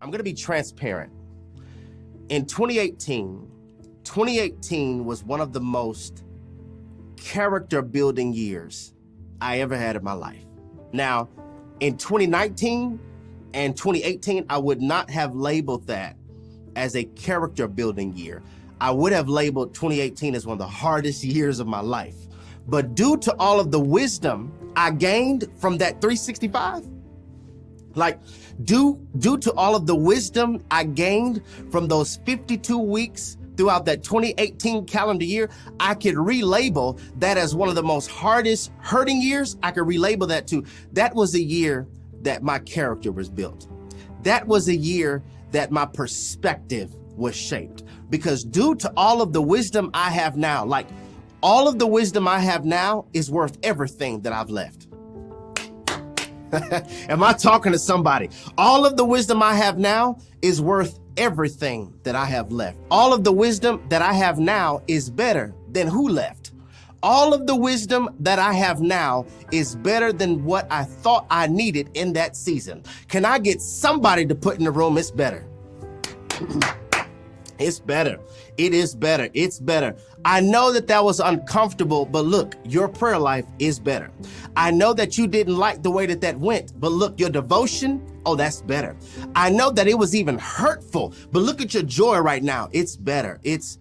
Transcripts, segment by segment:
I'm going to be transparent. In 2018 was one of the most character building years I ever had in my life. Now, in 2019 and 2018, I would not have labeled that as a character building year. I would have labeled 2018 as one of the hardest years of my life. But due to all of the wisdom I gained from that 365, due to all of the wisdom I gained from those 52 weeks throughout that 2018 calendar year, I could relabel that as one of the most hardest hurting years. I could relabel that to, that was a year that my character was built. That was a year that my perspective was shaped. Because due to all of the wisdom I have now, all of the wisdom I have now is worth everything that I've left. Am I talking to somebody? All of the wisdom I have now is worth everything that I have left. All of the wisdom that I have now is better than who left. All of the wisdom that I have now is better than what I thought I needed in that season. Can I get somebody to put in the room, it's better? It's better. It is better. It's better. I know that was uncomfortable, but look, your prayer life is better. I know that you didn't like the way that went, but look, your devotion, oh, that's better. I know that it was even hurtful, but look at your joy right now. It's better. It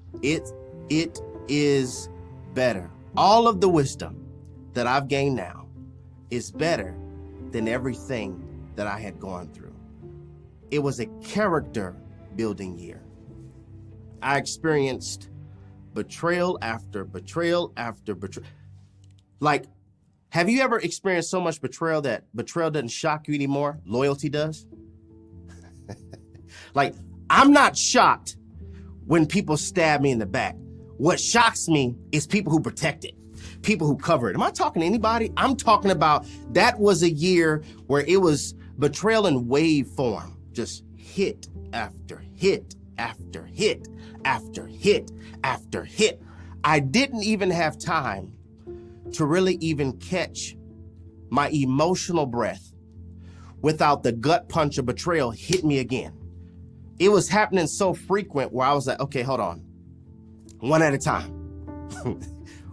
is better. All of the wisdom that I've gained now is better than everything that I had gone through. It was a character building year. I experienced betrayal after betrayal after betrayal. Have you ever experienced so much betrayal that betrayal doesn't shock you anymore? Loyalty does? I'm not shocked when people stab me in the back. What shocks me is people who protect it, people who cover it. Am I talking to anybody? I'm talking about that was a year where it was betrayal in wave form, just hit after hit after hit after hit after hit. I didn't even have time to really even catch my emotional breath without the gut punch of betrayal hit me again. It was happening so frequent where I was like, okay, hold on. One at a time.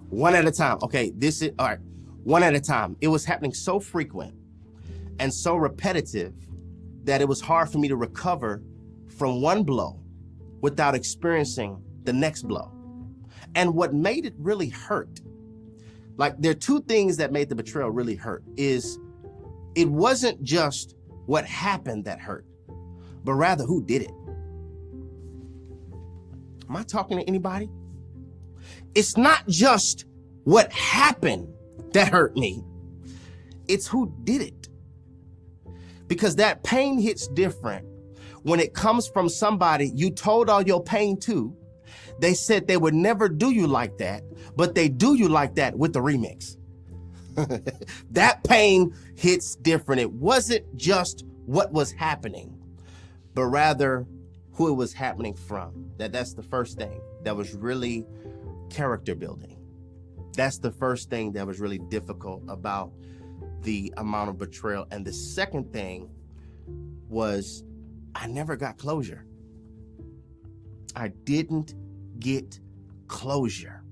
One at a time. Okay, all right. One at a time. It was happening so frequent and so repetitive that it was hard for me to recover from one blow without experiencing the next blow. And what made it really hurt, there are two things that made the betrayal really hurt, is it wasn't just what happened that hurt, but rather who did it. Am I talking to anybody? It's not just what happened that hurt me, it's who did it. Because that pain hits different when it comes from somebody you told all your pain to. They said they would never do you like that, but they do you like that with the remix. That pain hits different. It wasn't just what was happening, but rather who it was happening from. That's the first thing that was really character building. That's the first thing that was really difficult about the amount of betrayal. And the second thing was I never got closure. I didn't get closure.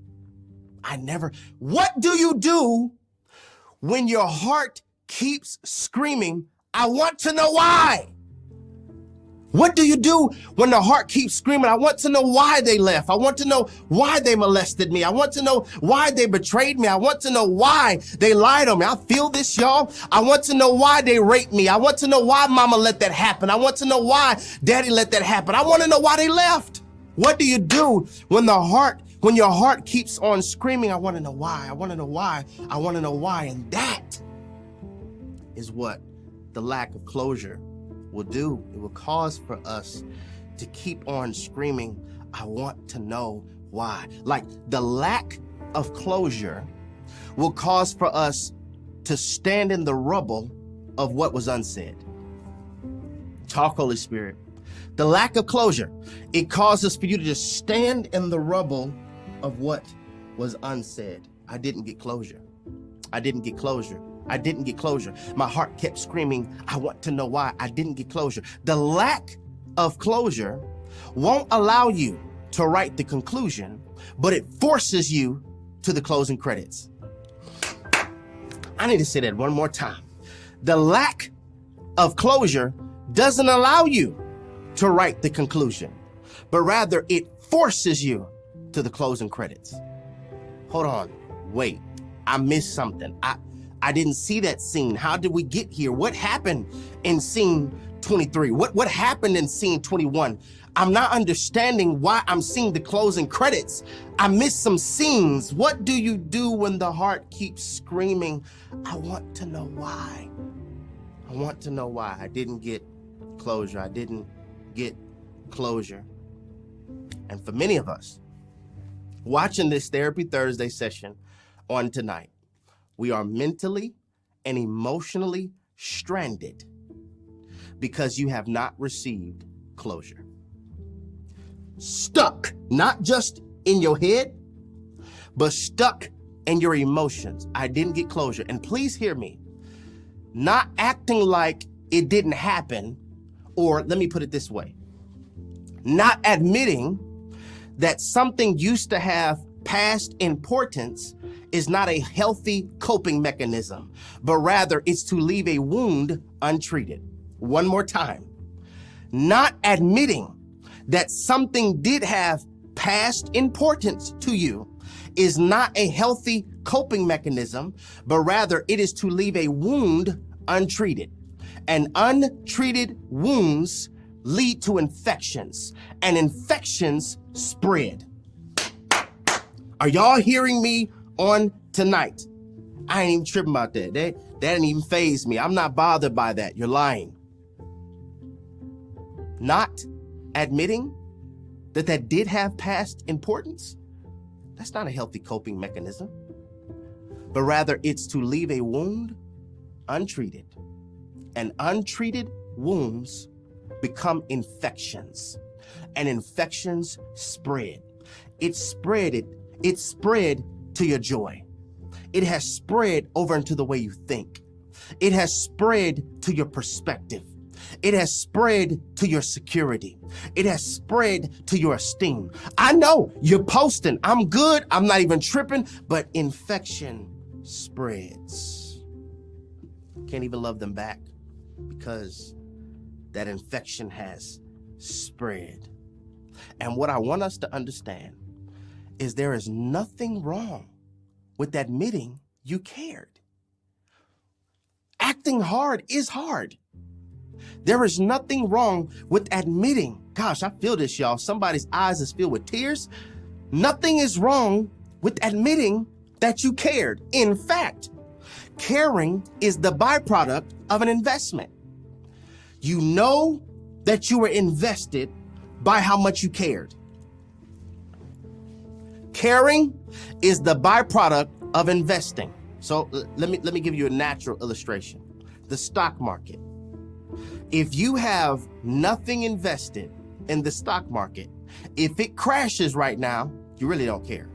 What do you do when your heart keeps screaming, I want to know why? What do you do when the heart keeps screaming, I want to know why they left. I want to know why they molested me. I want to know why they betrayed me. I want to know why they lied on me. I feel this, y'all. I want to know why they raped me. I want to know why mama let that happen. I want to know why daddy let that happen. I want to know why they left. What do you do when your heart keeps on screaming, I want to know why, I want to know why, I want to know why? And that is what the lack of closure will do. It will cause for us to keep on screaming, I want to know why. The lack of closure will cause for us to stand in the rubble of what was unsaid. Talk, Holy Spirit. The lack of closure, it causes for you to just stand in the rubble of what was unsaid. I didn't get closure. I didn't get closure. My heart kept screaming, I want to know why. I didn't get closure. The lack of closure won't allow you to write the conclusion, but it forces you to the closing credits. I need to say that one more time. The lack of closure doesn't allow you to write the conclusion, but rather it forces you to the closing credits. Hold on, wait, I missed something. I didn't see that scene. How did we get here? What happened in scene 23? What happened in scene 21? I'm not understanding why I'm seeing the closing credits. I missed some scenes. What do you do when the heart keeps screaming? I want to know why. I want to know why I didn't get closure. I didn't get closure. And for many of us, watching this Therapy Thursday session on tonight, we are mentally and emotionally stranded because you have not received closure. Stuck, not just in your head, but stuck in your emotions. I didn't get closure. And please hear me, not acting like it didn't happen, or let me put it this way, not admitting that something used to have past importance is not a healthy coping mechanism, but rather it's to leave a wound untreated. One more time, not admitting that something did have past importance to you is not a healthy coping mechanism, but rather it is to leave a wound untreated. And untreated wounds lead to infections, and infections spread. Are y'all hearing me on tonight? I ain't even tripping about that. That didn't even faze me. I'm not bothered by that. You're lying. Not admitting that did have past importance, that's not a healthy coping mechanism, but rather it's to leave a wound untreated. And untreated wounds become infections, and infections spread. It spread to your joy. It has spread over into the way you think. It has spread to your perspective. It has spread to your security. It has spread to your esteem. I know you're posting, I'm good, I'm not even tripping, but infection spreads. Can't even love them back because that infection has spread. And what I want us to understand is there is nothing wrong with admitting you cared. Acting hard is hard. There is nothing wrong with admitting, gosh, I feel this, y'all. Somebody's eyes is filled with tears. Nothing is wrong with admitting that you cared. In fact, caring is the byproduct of an investment. You know that you were invested by how much you cared. Caring is the byproduct of investing. So let me give you a natural illustration. The stock market. If you have nothing invested in the stock market, if it crashes right now, you really don't care.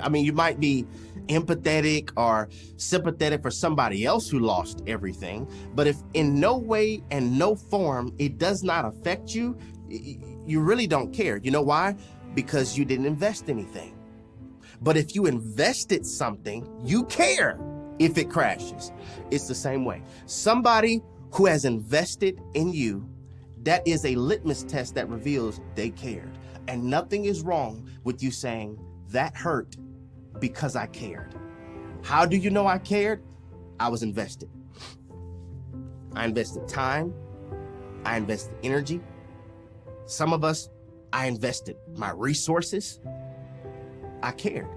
I mean, you might be empathetic or sympathetic for somebody else who lost everything, but if in no way and no form it does not affect you, you really don't care. You know why? Because you didn't invest anything. But if you invested something, you care if it crashes. It's the same way. Somebody who has invested in you, that is a litmus test that reveals they cared. And nothing is wrong with you saying, that hurt because I cared. How do you know I cared? I was invested. I invested time. I invested energy. Some of us, I invested my resources. I cared.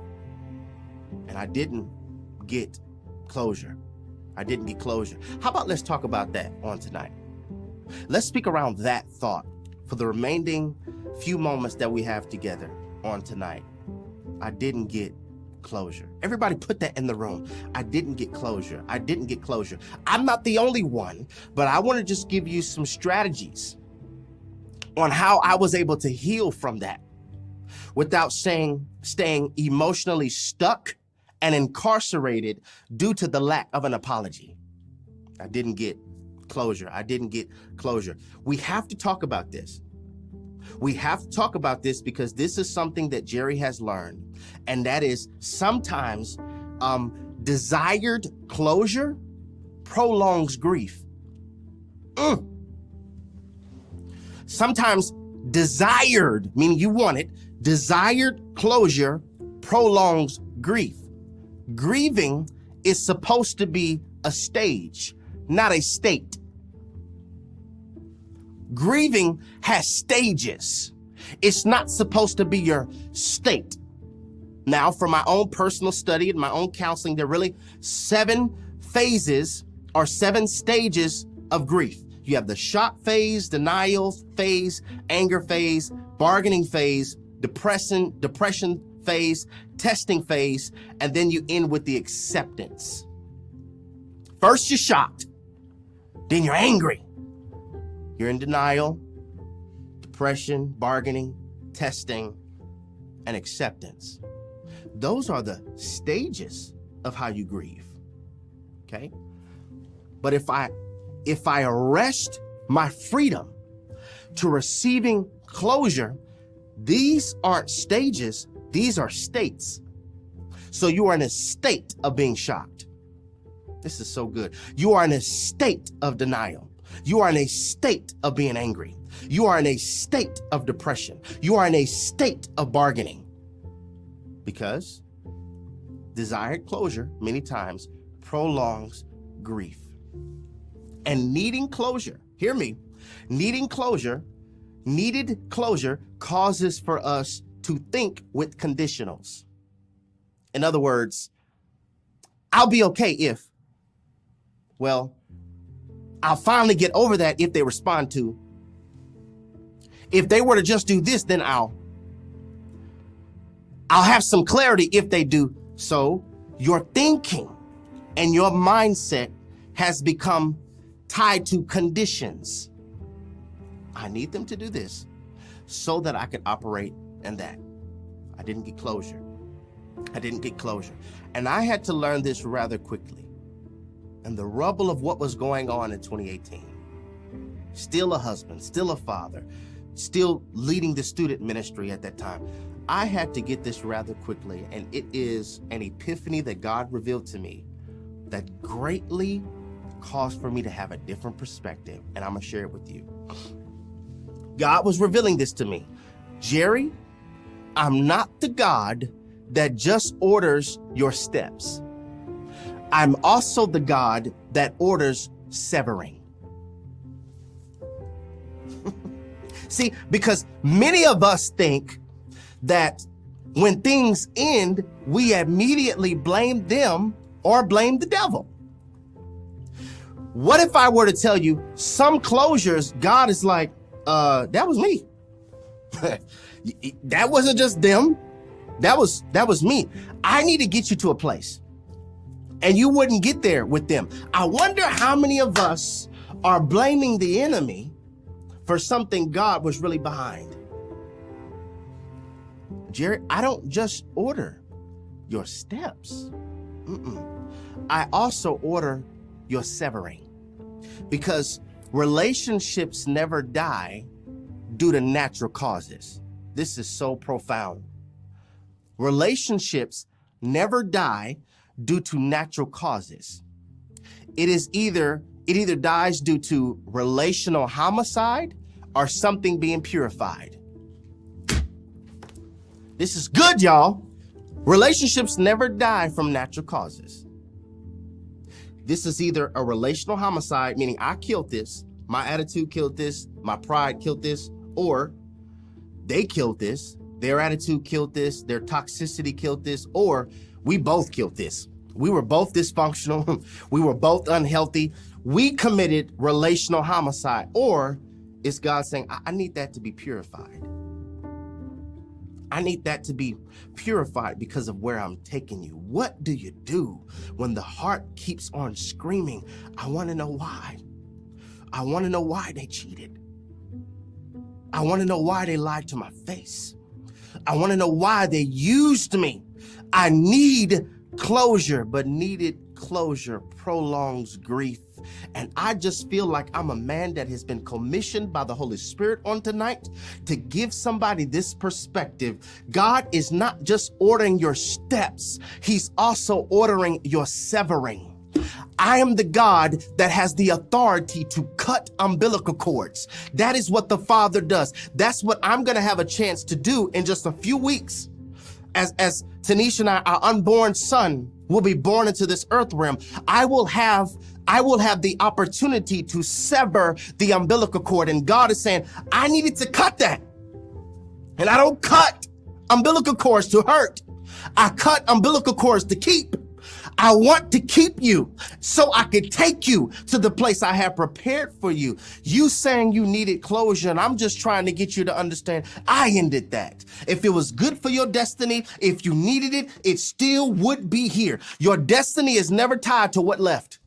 And I didn't get closure. I didn't get closure. How about let's talk about that on tonight? Let's speak around that thought for the remaining few moments that we have together on tonight. I didn't get closure. Everybody put that in the room. I didn't get closure. I didn't get closure. I'm not the only one, but I want to just give you some strategies on how I was able to heal from that without staying emotionally stuck and incarcerated due to the lack of an apology. I didn't get closure. I didn't get closure. We have to talk about this. We have to talk about this because this is something that Jerry has learned. And that is sometimes desired closure prolongs grief. Sometimes desired, meaning you want it, desired closure prolongs grief. Grieving is supposed to be a stage, not a state. Grieving has stages. It's not supposed to be your state. Now, from my own personal study and my own counseling, there are really 7 phases or 7 stages of grief. You have the shock phase, denial phase, anger phase, bargaining phase, depression phase, testing phase, and then you end with the acceptance. First, you're shocked. Then you're angry. You're in denial, depression, bargaining, testing, and acceptance. Those are the stages of how you grieve. Okay? But if I arrest my freedom to receiving closure, these aren't stages, these are states. So you are in a state of being shocked. This is so good. You are in a state of denial. You are in a state of being angry. You are in a state of depression. You are in a state of bargaining. Because desired closure many times prolongs grief. And needing closure, hear me, needed closure causes for us to think with conditionals. In other words, I'll be okay if, well, I'll finally get over that if they respond to. If they were to just do this, then I'll have some clarity if they do. So your thinking and your mindset has become tied to conditions. I need them to do this so that I can operate in that. I didn't get closure. And I had to learn this rather quickly. And the rubble of what was going on in 2018, still a husband, still a father, still leading the student ministry at that time, I had to get this rather quickly. And it is an epiphany that God revealed to me that greatly caused for me to have a different perspective. And I'm going to share it with you. God was revealing this to me. Jerry, I'm not the God that just orders your steps. I'm also the God that orders severing. See, because many of us think that when things end, we immediately blame them or blame the devil. What if I were to tell you some closures, God is like, that was me. That wasn't just them. That was me. I need to get you to a place. And you wouldn't get there with them. I wonder how many of us are blaming the enemy for something God was really behind. Jerry, I don't just order your steps. I also order your severing. Because relationships never die due to natural causes. This is so profound. Relationships never die due to natural causes. It either dies due to relational homicide or something being purified. This is good, y'all. Relationships never die from natural causes. This is either a relational homicide, meaning I killed this, my attitude killed this, my pride killed this, or they killed this, their attitude killed this, their toxicity killed this, or we both killed this. We were both dysfunctional. We were both unhealthy. We committed relational homicide. Or it's God saying, I need that to be purified. I need that to be purified because of where I'm taking you. What do you do when the heart keeps on screaming? I want to know why. I want to know why they cheated. I want to know why they lied to my face. I want to know why they used me. I need closure, but needed closure prolongs grief And I just feel like I'm a man that has been commissioned by the Holy Spirit on tonight to give somebody this perspective. God is not just ordering your steps, He's also ordering your severing. I am the God that has the authority to cut umbilical cords. That is what the Father does. That's what I'm going to have a chance to do in just a few weeks. As Tanisha and I, our unborn son, will be born into this earth realm, I will have the opportunity to sever the umbilical cord. And God is saying, I needed to cut that. And I don't cut umbilical cords to hurt. I cut umbilical cords to keep. I want to keep you so I could take you to the place I have prepared for you. You saying you needed closure, and I'm just trying to get you to understand I ended that. If it was good for your destiny, if you needed it, it still would be here. Your destiny is never tied to what left.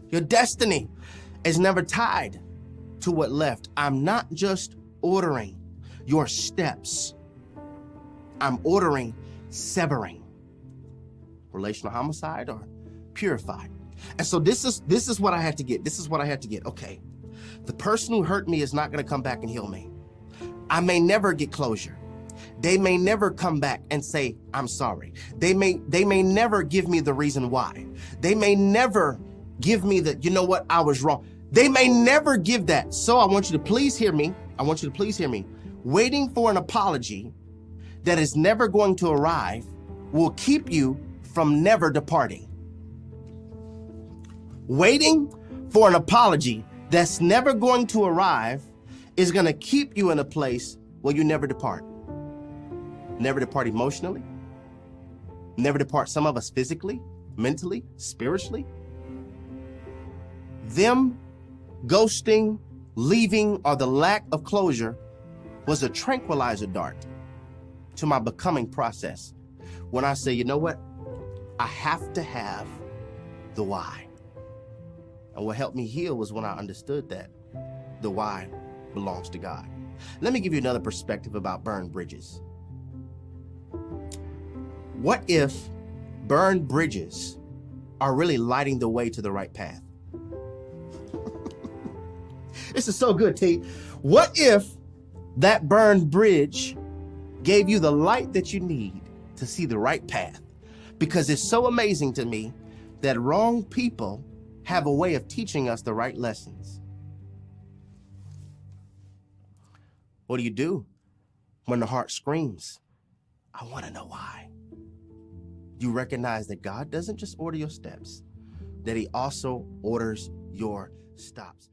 Your destiny is never tied to what left. I'm not just ordering your steps. I'm ordering severing. Relational homicide or purified. And so this is what I had to get. This is what I had to get. Okay. The person who hurt me is not going to come back and heal me. I may never get closure. They may never come back and say, I'm sorry. They may never give me the reason why. They may never give me the, you know what, I was wrong. They may never give that. So I want you to please hear me. I want you to please hear me. Waiting for an apology that is never going to arrive will keep you from never departing. Waiting for an apology that's never going to arrive is going to keep you in a place where you never depart. Never depart emotionally. Never depart, some of us physically, mentally, spiritually. Them ghosting, leaving, or the lack of closure was a tranquilizer dart to my becoming process. When I say, you know what? I have to have the why. And what helped me heal was when I understood that the why belongs to God. Let me give you another perspective about burned bridges. What if burned bridges are really lighting the way to the right path? This is so good, T. What if that burned bridge gave you the light that you need to see the right path? Because it's so amazing to me that wrong people have a way of teaching us the right lessons. What do you do when the heart screams, I want to know why? You recognize that God doesn't just order your steps, that He also orders your stops.